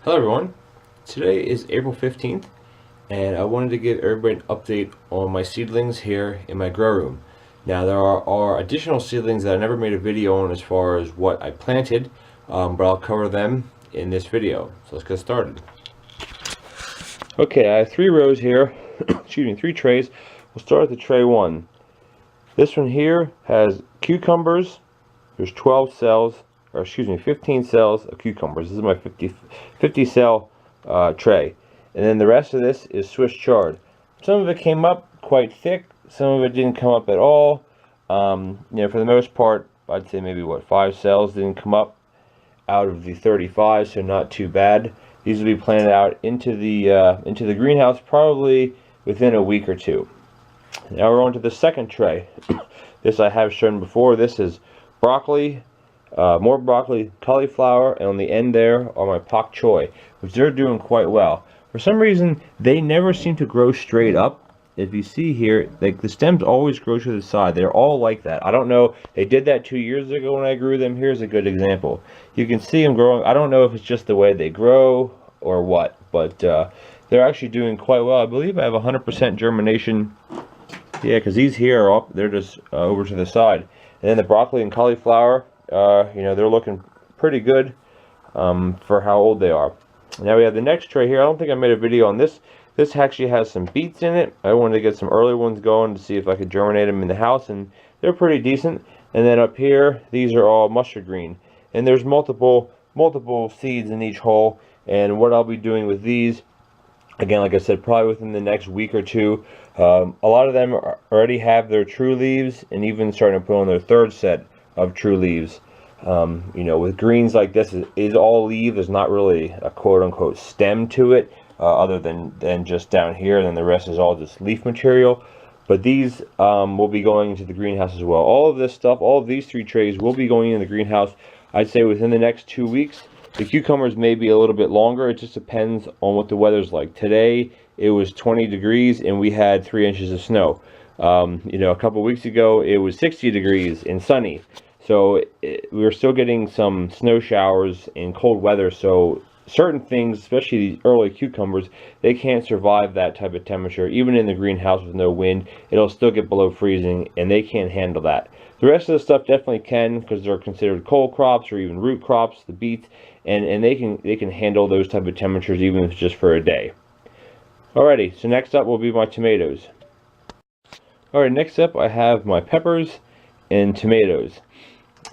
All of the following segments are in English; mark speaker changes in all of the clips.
Speaker 1: Hello everyone, today is April 15th and I wanted to give everybody an update on my seedlings here in my grow room. Now there are additional seedlings that I never made a video on as far as what I planted, but I'll cover them in this video. So let's get started. Okay, I have 3 rows here, excuse me, 3 trays. We'll start with the tray 1. This one here has cucumbers. There's 12 cells, or excuse me, 15 cells of cucumbers. This is my 50 cell tray. And then the rest of this is Swiss chard. Some of it came up quite thick, some of it didn't come up at all. For the most part, I'd say maybe 5 cells didn't come up out of the 35, so not too bad. These will be planted out into the greenhouse probably within a week or two. Now we're on to the second tray. This I have shown before. This is broccoli, more broccoli, cauliflower, and on the end there are my pak choi, which they're doing quite well. For some reason, they never seem to grow straight up. If you see here, like the stems always grow to the side. They're all like that. I don't know. They did that 2 years ago when I grew them. Here's a good example. You can see them growing. I don't know if it's just the way they grow or what, but they're actually doing quite well. I believe I have 100% germination. Yeah, because these here are up. They're just over to the side. And then the broccoli and cauliflower, they're looking pretty good for how old they are. Now we have the next tray here. I don't think I made a video on this. This actually has some beets in it. I wanted to get some early ones going to see if I could germinate them in the house, and they're pretty decent. And then up here, these are all mustard green. And there's multiple seeds in each hole. And what I'll be doing with these, again, like I said, probably within the next week or two. A lot of them already have their true leaves and even starting to put on their third set of true leaves. With greens like this, is all leaf. There's not really a quote-unquote stem to it, other than just down here, and then the rest is all just leaf material. But these will be going into the greenhouse as well. All of this stuff, all of these 3 trays will be going in the greenhouse, I'd say within the next 2 weeks. The cucumbers may be a little bit longer. It just depends on what the weather's like. Today it was 20 degrees and we had 3 inches of snow. A couple weeks ago it was 60 degrees and sunny. So we were still getting some snow showers and cold weather. So certain things, especially these early cucumbers, they can't survive that type of temperature. Even in the greenhouse with no wind, it'll still get below freezing and they can't handle that. The rest of the stuff definitely can, because they're considered cold crops or even root crops, the beets, and they can handle those type of temperatures even if it's just for a day. Alrighty, so next up will be my tomatoes. Alright, next up I have my peppers and tomatoes.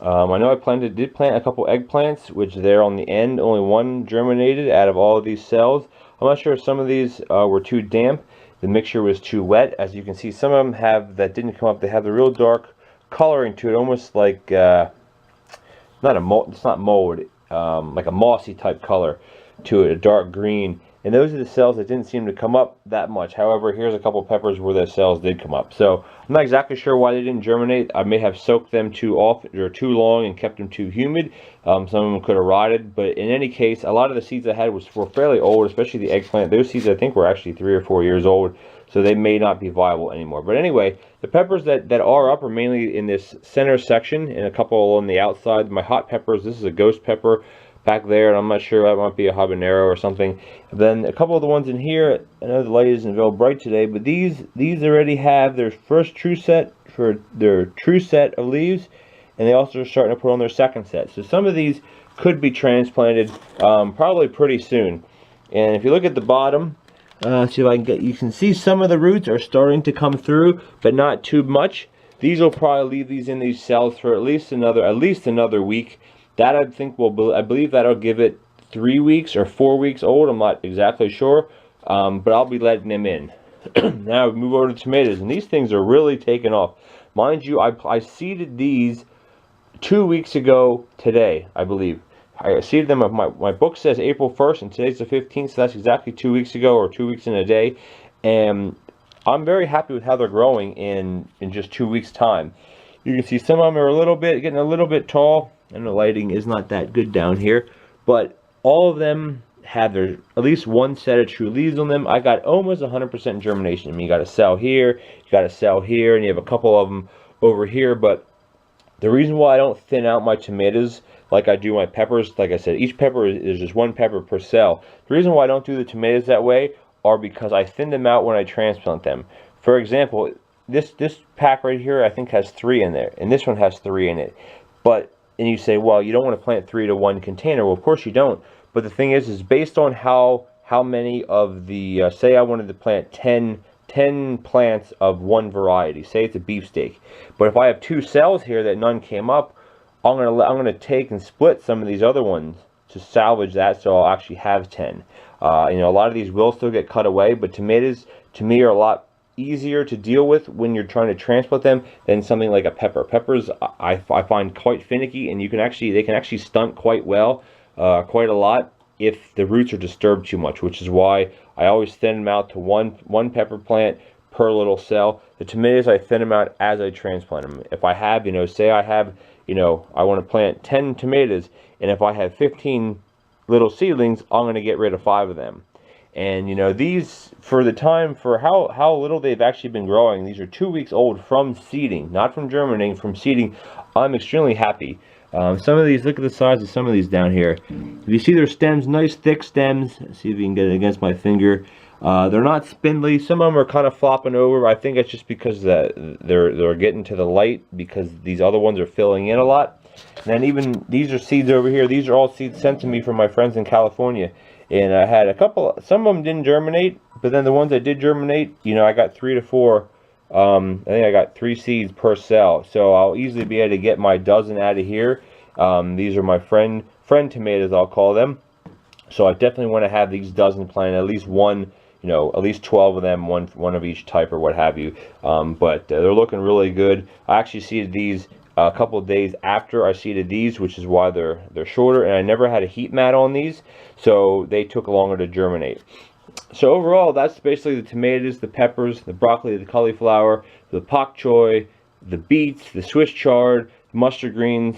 Speaker 1: I know I did plant a couple eggplants, which they're on the end. Only one germinated out of all of these cells. I'm not sure if some of these were too damp. The mixture was too wet. As you can see, some of them that didn't come up. They have the real dark coloring to it, almost like it's not mold, like a mossy type color to it, a dark green. And those are the cells that didn't seem to come up that much. However, here's a couple peppers where the cells did come up. So I'm not exactly sure why they didn't germinate. I may have soaked them too often or too long and kept them too humid. Some of them could have rotted. But in any case, a lot of the seeds I had were fairly old, especially the eggplant. Those seeds I think were actually 3 or 4 years old. So they may not be viable anymore. But anyway, the peppers that are up are mainly in this center section and a couple on the outside. My hot peppers, this is a ghost pepper back there, and I'm not sure, that might be a habanero or something. And then a couple of the ones in here, I know the light isn't real bright today, but these already have their first true set for their true set of leaves, and they also are starting to put on their second set. So some of these could be transplanted probably pretty soon. And if you look at the bottom, see if I can you can see some of the roots are starting to come through, but not too much. These will probably leave these in these cells for at least another week. That I think I believe that'll give it 3 weeks or 4 weeks old. I'm not exactly sure, but I'll be letting them in. Now we move over to tomatoes, and these things are really taking off. Mind you, I seeded these 2 weeks ago today, I believe. I seeded them. My book says April 1st, and today's the 15th, so that's exactly 2 weeks ago, or 2 weeks in a day. And I'm very happy with how they're growing in just 2 weeks' time. You can see some of them are getting a little bit tall, and the lighting is not that good down here, but all of them have at least one set of true leaves on them. I got almost 100% germination. I mean, you got a cell here, you got a cell here, and you have a couple of them over here. But the reason why I don't thin out my tomatoes like I do my peppers. Like I said, each pepper is just one pepper per cell. The reason why I don't do the tomatoes that way are because I thin them out when I transplant them. For example, this pack right here I think has 3 in there, and this one has 3 in it. But and you say, well, you don't want to plant 3 to 1 container. Well, of course you don't. But the thing is based on how many of the say I wanted to plant 10 plants of one variety. Say it's a beefsteak. But if I have 2 cells here that none came up, I'm gonna take and split some of these other ones to salvage that, so I'll actually have 10. You know, a lot of these will still get cut away, but tomatoes to me are a lot easier to deal with when you're trying to transplant them than something like a pepper. Peppers I find quite finicky, and they can actually stunt quite well, quite a lot, if the roots are disturbed too much, which is why I always thin them out to one pepper plant per little cell. The tomatoes, I thin them out as I transplant them. If I have, you know, say I have, you know, I want to plant 10 tomatoes, and if I have 15 little seedlings, I'm going to get rid of 5 of them. And you know, these, for the time, for how little they've actually been growing, these are 2 weeks old from seeding, not from germinating, from seeding. I'm extremely happy. Some of these, look at the size of some of these down here. If you see their stems, nice thick stems. See if you can get it against my finger. They're not spindly. Some of them are kind of flopping over. I think it's just because they're getting to the light, because these other ones are filling in a lot. And then even these are seeds over here. These are all seeds sent to me from my friends in California. And I had a couple, some of them didn't germinate, but then the ones that did germinate, you know, I got 3 to 4. I think I got 3 seeds per cell, so I'll easily be able to get my dozen out of here. These are my friend tomatoes, I'll call them. So I definitely want to have these dozen planted, at least one, you know, at least 12 of them, one of each type or what have you. But they're looking really good. I actually seeded these a couple of days after I seeded these, which is why they're shorter, and I never had a heat mat on these, so they took longer to germinate. So overall, that's basically the tomatoes, the peppers, the broccoli, the cauliflower, the pak choy, the beets, the Swiss chard, mustard greens,